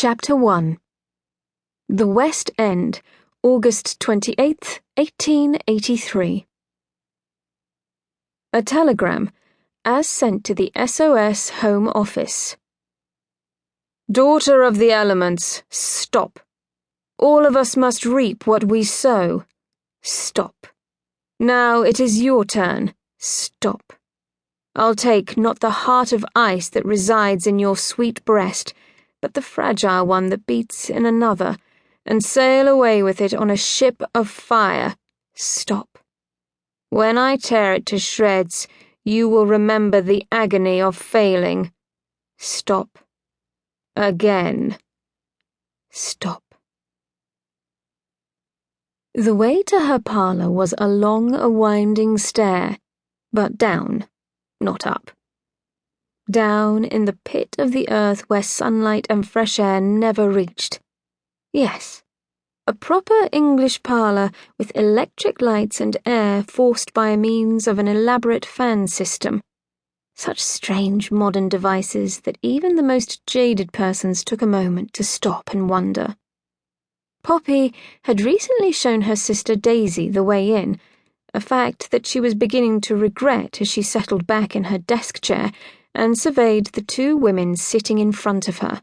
Chapter 1. The West End, August 28th, 1883. A telegram, as sent to the SOS Home Office. Daughter of the elements, stop. All of us must reap what we sow. Stop. Now it is your turn. Stop. I'll take not the heart of ice that resides in your sweet breast, but the fragile one that beats in another, and sail away with it on a ship of fire. Stop. When I tear it to shreds, you will remember the agony of failing. Stop. Again. Stop. The way to her parlour was along a winding stair, but down, not up. Down in the pit of the earth where sunlight and fresh air never reached. Yes, a proper English parlour with electric lights and air forced by means of an elaborate fan system. Such strange modern devices that even the most jaded persons took a moment to stop and wonder. Poppy had recently shown her sister Daisy the way in, a fact that she was beginning to regret as she settled back in her desk chair and surveyed the two women sitting in front of her.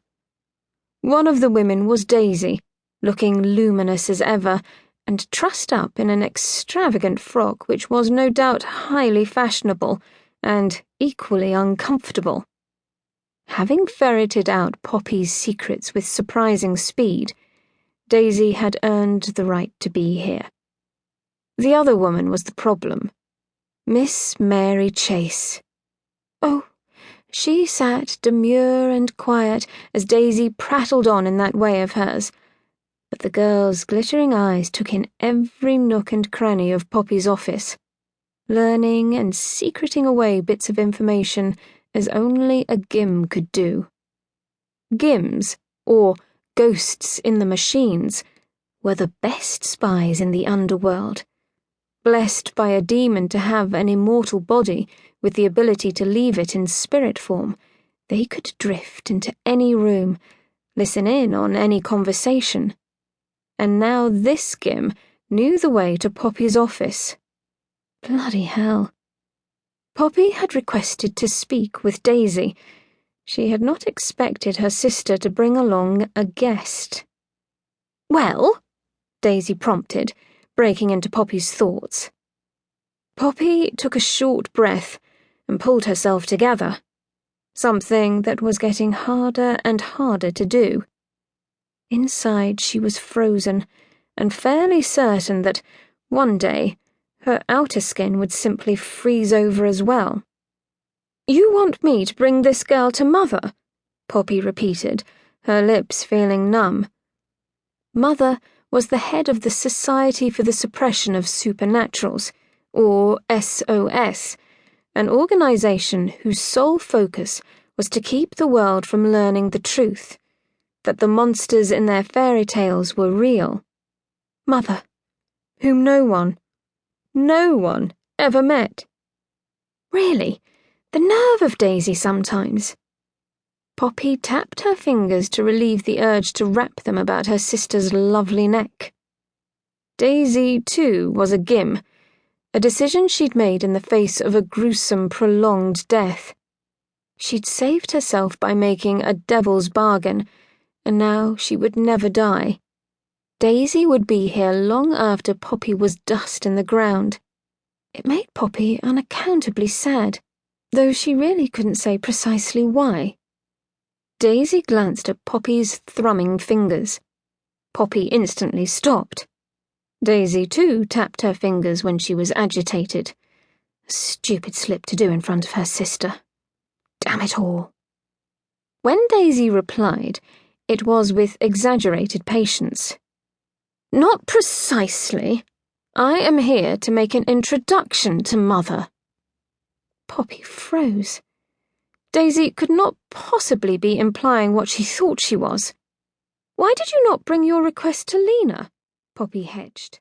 One of the women was Daisy, looking luminous as ever, and trussed up in an extravagant frock which was no doubt highly fashionable and equally uncomfortable. Having ferreted out Poppy's secrets with surprising speed, Daisy had earned the right to be here. The other woman was the problem. Miss Mary Chase. Oh, she sat demure and quiet as Daisy prattled on in that way of hers, but the girl's glittering eyes took in every nook and cranny of Poppy's office, learning and secreting away bits of information as only a Gim could do. Gims, or ghosts in the machines, were the best spies in the underworld. Blessed by a demon to have an immortal body with the ability to leave it in spirit form, they could drift into any room, listen in on any conversation. And now this Gim knew the way to Poppy's office. Bloody hell. Poppy had requested to speak with Daisy. She had not expected her sister to bring along a guest. Well, Daisy prompted, breaking into Poppy's thoughts. Poppy took a short breath and pulled herself together, something that was getting harder and harder to do. Inside she was frozen and fairly certain that, one day, her outer skin would simply freeze over as well. You want me to bring this girl to Mother? Poppy repeated, her lips feeling numb. Mother was the head of the Society for the Suppression of Supernaturals, or SOS, an organization whose sole focus was to keep the world from learning the truth, that the monsters in their fairy tales were real. Mother, whom no one ever met. Really, the nerve of Daisy sometimes. Poppy tapped her fingers to relieve the urge to wrap them about her sister's lovely neck. Daisy, too, was a Gim, a decision she'd made in the face of a gruesome, prolonged death. She'd saved herself by making a devil's bargain, and now she would never die. Daisy would be here long after Poppy was dust in the ground. It made Poppy unaccountably sad, though she really couldn't say precisely why. Daisy glanced at Poppy's thrumming fingers. Poppy instantly stopped. Daisy, too, tapped her fingers when she was agitated. A stupid slip to do in front of her sister. Damn it all. When Daisy replied, it was with exaggerated patience. Not precisely. I am here to make an introduction to Mother. Poppy froze. Daisy could not possibly be implying what she thought she was. Why did you not bring your request to Lena? Poppy hedged.